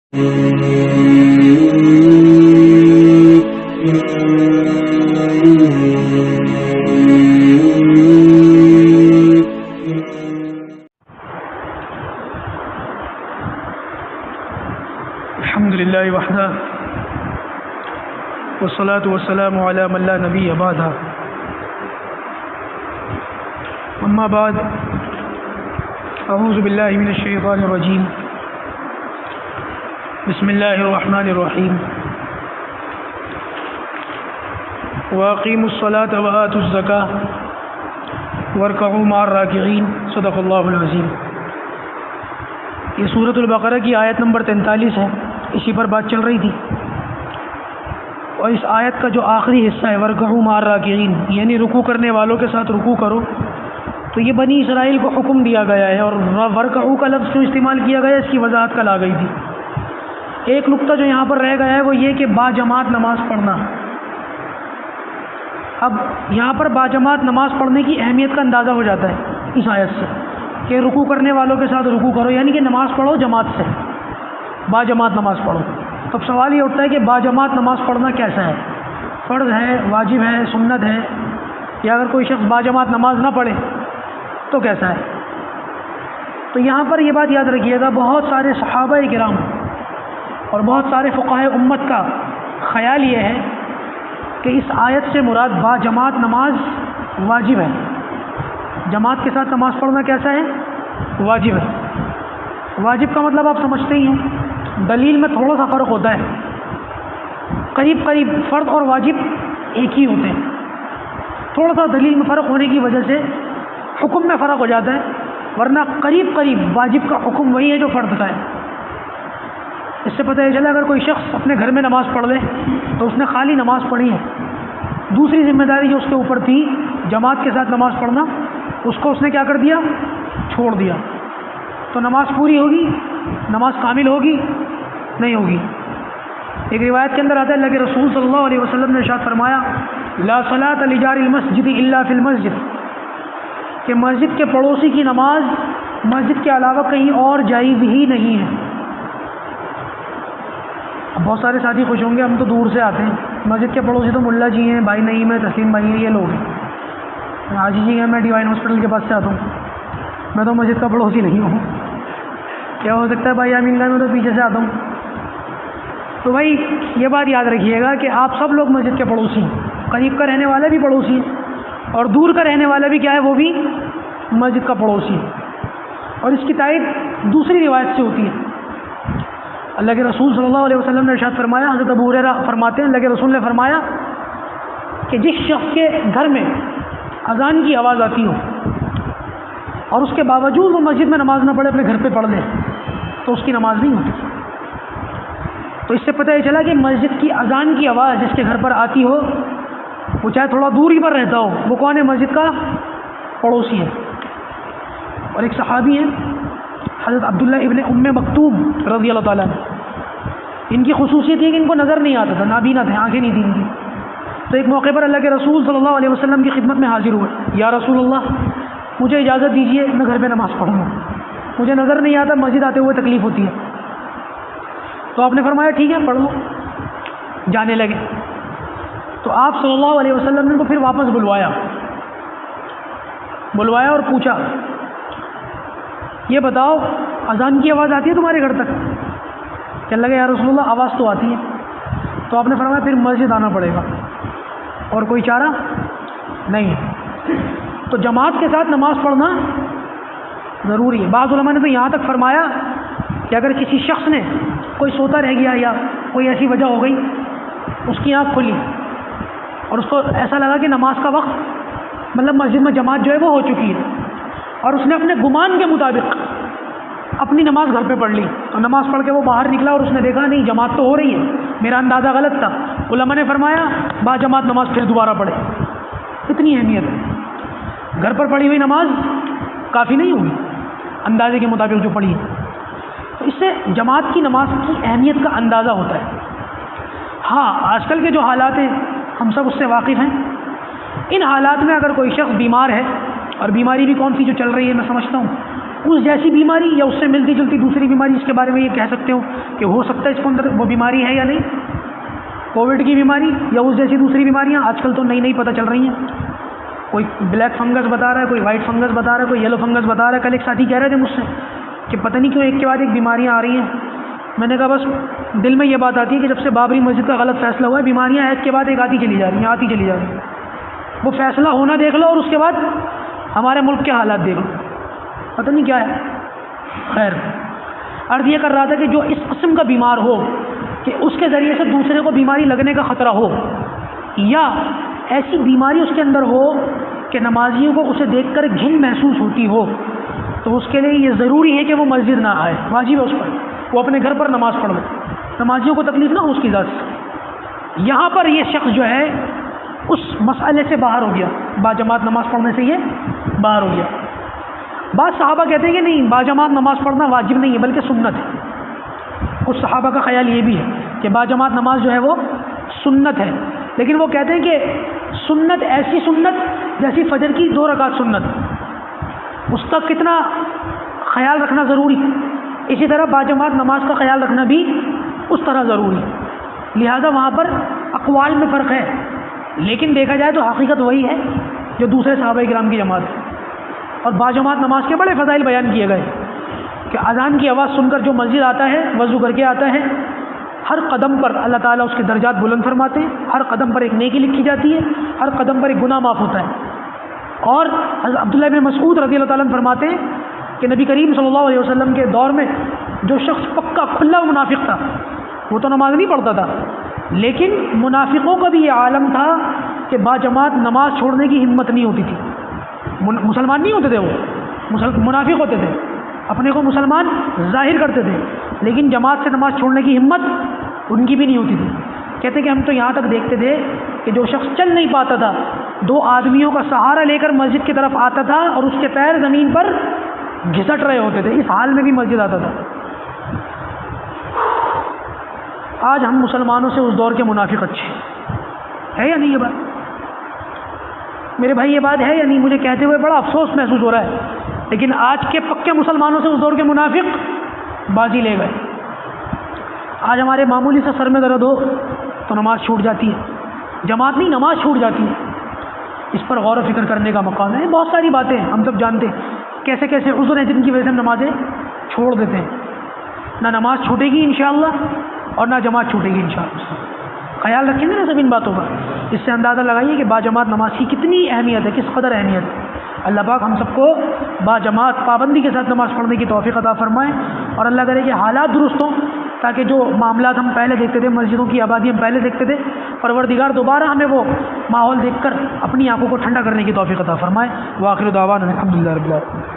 الحمد للہ وحدہ والصلاة والسلام علی من لا نبی بعدہ اما بعد اعوذ باللہ من الشیطان الرجیم بسم اللہ الرحمن الرحیم واقیموا الصلاة وآتوا الزکاة وارکعوا مع الراکعین صدق اللہ العظیم۔ یہ سورۃ البقرہ کی آیت نمبر 43 ہے، اسی پر بات چل رہی تھی، اور اس آیت کا جو آخری حصہ ہے وارکعوا مع الراکعین، یعنی رکوع کرنے والوں کے ساتھ رکوع کرو، تو یہ بنی اسرائیل کو حکم دیا گیا ہے، اور وارکعوا کا لفظ جو استعمال کیا گیا ہے اس کی وضاحت کل آ گئی تھی۔ ایک نقطہ جو یہاں پر رہ گیا ہے وہ یہ کہ باجماعت نماز پڑھنا۔ اب یہاں پر باجماعت نماز پڑھنے کی اہمیت کا اندازہ ہو جاتا ہے اس آیت سے، کہ رکوع کرنے والوں کے ساتھ رکوع کرو، یعنی کہ نماز پڑھو جماعت سے، باجماعت نماز پڑھو۔ تب سوال یہ اٹھتا ہے کہ باجماعت نماز پڑھنا کیسا ہے؟ فرض ہے، واجب ہے، سنت ہے، یا اگر کوئی شخص باجماعت نماز نہ پڑھے تو کیسا ہے؟ تو یہاں پر یہ بات یاد رکھیے گا، بہت سارے صحابہ کرام اور بہت سارے فقہاء امت کا خیال یہ ہے کہ اس آیت سے مراد باجماعت نماز واجب ہے۔ جماعت کے ساتھ نماز پڑھنا کیسا ہے؟ واجب ہے۔ واجب کا مطلب آپ سمجھتے ہی ہیں، دلیل میں تھوڑا سا فرق ہوتا ہے، قریب قریب فرض اور واجب ایک ہی ہوتے ہیں، تھوڑا سا دلیل میں فرق ہونے کی وجہ سے حکم میں فرق ہو جاتا ہے، ورنہ قریب قریب واجب کا حکم وہی ہے جو فرض کا ہے۔ اس سے پتہ یہ چلا اگر کوئی شخص اپنے گھر میں نماز پڑھ لے تو اس نے خالی نماز پڑھی ہے، دوسری ذمہ داری جو اس کے اوپر تھی جماعت کے ساتھ نماز پڑھنا، اس کو اس نے کیا کر دیا؟ چھوڑ دیا۔ تو نماز پوری ہوگی؟ نماز کامل ہوگی؟ نہیں ہوگی۔ ایک روایت کے اندر آتا ہے اللہ کے رسول صلی اللہ علیہ وسلم نے ارشاد فرمایا لا صلاۃ لجار المسجد الا فی المسجد، کہ مسجد کے پڑوسی کی نماز مسجد کے علاوہ کہیں اور جائز ہی نہیں ہے۔ اب بہت سارے ساتھی خوش ہوں گے، ہم تو دور سے آتے ہیں، مسجد کے پڑوسی تو ملا جی ہیں، بھائی نعیم ہے، تسلیم بھائی ہیں، یہ لوگ ہیں، حاجی جی ہیں، میں ڈیوائن ہاسپٹل کے پاس سے آتا ہوں، میں تو مسجد کا پڑوسی نہیں ہوں۔ کیا ہو سکتا ہے بھائی امین گاہ میں تو پیچھے سے آتا ہوں۔ تو بھائی یہ بات یاد رکھیے گا کہ آپ سب لوگ مسجد کے پڑوسی ہیں، قریب کا رہنے والا بھی پڑوسی ہے، اور دور کا رہنے والا بھی کیا ہے؟ وہ بھی مسجد کا پڑوسی ہے۔ اور اس کی تائید دوسری روایت سے ہوتی ہے، اللہ کے رسول صلی اللہ علیہ وسلم نے ارشاد فرمایا، حضرت ابو ہریرہ فرماتے ہیں اللہ کے رسول نے فرمایا کہ جس شخص کے گھر میں اذان کی آواز آتی ہو اور اس کے باوجود وہ مسجد میں نماز نہ پڑھے، اپنے گھر پہ پڑھ لے، تو اس کی نماز نہیں ہوتی۔ تو اس سے پتہ یہ چلا کہ مسجد کی اذان کی آواز جس کے گھر پر آتی ہو، وہ چاہے تھوڑا دور ہی پر رہتا ہو، وہ کون ہے؟ مسجد کا پڑوسی ہے۔ اور ایک صحابی ہیں حضرت عبداللہ ابن ام مکتوم رضی اللہ تعالیٰ، ان کی خصوصیت یہ کہ ان کو نظر نہیں آتا تھا، نابینا تھے، آنکھیں نہیں تھیں ان کی۔ تو ایک موقع پر اللہ کے رسول صلی اللہ علیہ وسلم کی خدمت میں حاضر ہوئے، یا رسول اللہ مجھے اجازت دیجیے میں گھر پہ نماز پڑھوں گا، مجھے نظر نہیں آتا، مسجد آتے ہوئے تکلیف ہوتی ہے۔ تو آپ نے فرمایا ٹھیک ہے پڑھ لو، جانے لگے۔ تو آپ صلی اللہ علیہ وسلم نے ان کو پھر واپس بلوایا اور پوچھا یہ بتاؤ اذان کی آواز آتی ہے تمہارے گھر تک؟ کہنے لگے یا رسول اللہ آواز تو آتی ہے۔ تو آپ نے فرمایا پھر مسجد آنا پڑے گا، اور کوئی چارہ نہیں ہے۔ تو جماعت کے ساتھ نماز پڑھنا ضروری ہے۔ بعض علماء نے تو یہاں تک فرمایا کہ اگر کسی شخص نے کوئی سوتا رہ گیا یا کوئی ایسی وجہ ہو گئی، اس کی آنکھ کھلی اور اس کو ایسا لگا کہ نماز کا وقت مطلب مسجد میں جماعت جو ہے وہ ہو چکی ہے، اور اس نے اپنے گمان کے مطابق اپنی نماز گھر پہ پڑھ لی، اور نماز پڑھ کے وہ باہر نکلا اور اس نے دیکھا نہیں جماعت تو ہو رہی ہے، میرا اندازہ غلط تھا، علماء نے فرمایا با جماعت نماز پھر دوبارہ پڑھے۔ اتنی اہمیت ہے، گھر پر پڑھی ہوئی نماز کافی نہیں ہوگی اندازے کے مطابق جو پڑھی ہے۔ تو اس سے جماعت کی نماز کی اہمیت کا اندازہ ہوتا ہے۔ ہاں آج کل کے جو حالات ہیں ہم سب اس سے واقف ہیں، ان حالات میں اگر کوئی شخص بیمار ہے، اور بیماری بھی کون سی جو چل رہی ہے میں سمجھتا ہوں اس جیسی بیماری یا اس سے ملتی جلتی دوسری بیماری، اس کے بارے میں یہ کہہ سکتے ہو کہ ہو سکتا ہے اس کے اندر وہ بیماری ہے یا نہیں، کووڈ کی بیماری یا اس جیسی دوسری بیماریاں آج کل تو نئی پتہ چل رہی ہیں. کوئی بلیک فنگس بتا رہا ہے، کوئی وائٹ فنگس بتا رہا ہے، کوئی یلو فنگس بتا رہا ہے. کل ایک ساتھی کہہ رہے تھے مجھ سے کہ پتہ نہیں کیوں ایک کے بعد ایک بیماریاں آ رہی ہیں. میں نے کہا بس دل میں یہ بات آتی ہے کہ جب سے بابری مسجد کا غلط فیصلہ ہوا ہے، بیماریاں ایک کے بعد ایک آتی چلی جا رہی ہیں. وہ فیصلہ ہونا دیکھ لو اور اس کے بعد ہمارے ملک کے حالات دیکھ لو، پتہ نہیں کیا ہے. خیر، عرض یہ کر رہا تھا کہ جو اس قسم کا بیمار ہو کہ اس کے ذریعے سے دوسرے کو بیماری لگنے کا خطرہ ہو، یا ایسی بیماری اس کے اندر ہو کہ نمازیوں کو اسے دیکھ کر گھن محسوس ہوتی ہو، تو اس کے لیے یہ ضروری ہے کہ وہ مسجد نہ آئے. واجب ہے اس پر وہ اپنے گھر پر نماز پڑھ لے، نمازیوں کو تکلیف نہ ہو اس کی ذات سے. یہاں پر یہ شخص جو ہے اس مسئلے سے باہر ہو گیا، باجماعت نماز پڑھنے سے یہ باہر ہو گیا. بعض صحابہ کہتے ہیں کہ نہیں، باجماعت نماز پڑھنا واجب نہیں ہے بلکہ سنت ہے. کچھ صحابہ کا خیال یہ بھی ہے کہ باجماعت نماز جو ہے وہ سنت ہے، لیکن وہ کہتے ہیں کہ سنت ایسی سنت جیسی فجر کی 2 رکعت سنت، اس کا کتنا خیال رکھنا ضروری، اسی طرح باجماعت نماز کا خیال رکھنا بھی اس طرح ضروری. لہذا وہاں پر اقوال میں فرق ہے، لیکن دیکھا جائے تو حقیقت وہی ہے جو دوسرے صحابہ کرام کی جماعت ہے. اور باجماعت نماز کے بڑے فضائل بیان کیے گئے کہ اذان کی آواز سن کر جو مسجد آتا ہے، وضو کر کے آتا ہے، ہر قدم پر اللہ تعالیٰ اس کے درجات بلند فرماتے ہیں، ہر قدم پر ایک نیکی لکھی جاتی ہے، ہر قدم پر ایک گناہ معاف ہوتا ہے. اور حضرت عبداللہ بن مسعود رضی اللہ تعالیٰ عنہ فرماتے ہیں کہ نبی کریم صلی اللہ علیہ وسلم کے دور میں جو شخص پکا کھلا منافق تھا، وہ تو نماز نہیں پڑھتا تھا، لیکن منافقوں کا بھی یہ عالم تھا کہ باجماعت نماز چھوڑنے کی ہمت نہیں ہوتی تھی. مسلمان نہیں ہوتے تھے، وہ منافق ہوتے تھے، اپنے کو مسلمان ظاہر کرتے تھے، لیکن جماعت سے نماز چھوڑنے کی ہمت ان کی بھی نہیں ہوتی تھی. کہتے کہ ہم تو یہاں تک دیکھتے تھے کہ جو شخص چل نہیں پاتا تھا، 2 آدمیوں کا سہارا لے کر مسجد کی طرف آتا تھا اور اس کے پیر زمین پر گھسٹ رہے ہوتے تھے، اس حال میں بھی مسجد آتا تھا. آج ہم مسلمانوں سے اس دور کے منافق اچھے ہے یا نہیں؟ یہ بات میرے بھائی، یہ بات ہے یا نہیں؟ مجھے کہتے ہوئے بڑا افسوس محسوس ہو رہا ہے، لیکن آج کے پکے مسلمانوں سے اس دور کے منافق بازی لے گئے. آج ہمارے معمولی سے سر میں درد ہو تو نماز چھوٹ جاتی ہے، جماعت نہیں نماز چھوٹ جاتی ہے. اس پر غور و فکر کرنے کا مقام ہے. بہت ساری باتیں ہم سب جانتے ہیں، کیسے کیسے عذر ہیں جن کی وجہ سے ہم نمازیں چھوڑ دیتے ہیں. نہ نماز چھوٹے گی انشاءاللہ اور نہ جماعت چھوٹے گی انشاءاللہ. خیال رکھیں گے نا سب ان باتوں کا. اس سے اندازہ لگائیے کہ باجماعت نماز کی کتنی اہمیت ہے، کس قدر اہمیت ہے. اللہ پاک ہم سب کو باجماعت پابندی کے ساتھ نماز پڑھنے کی توفیق عطا فرمائے، اور اللہ کرے کہ حالات درست ہوں، تاکہ جو معاملات ہم پہلے دیکھتے تھے، مسجدوں کی آبادی ہم پہلے دیکھتے تھے، پروردگار دوبارہ ہمیں وہ ماحول دیکھ کر اپنی آنکھوں کو ٹھنڈا کرنے کی توفیق عطا فرمائے. وآخر دعوانا الحمدللہ رب العالمین.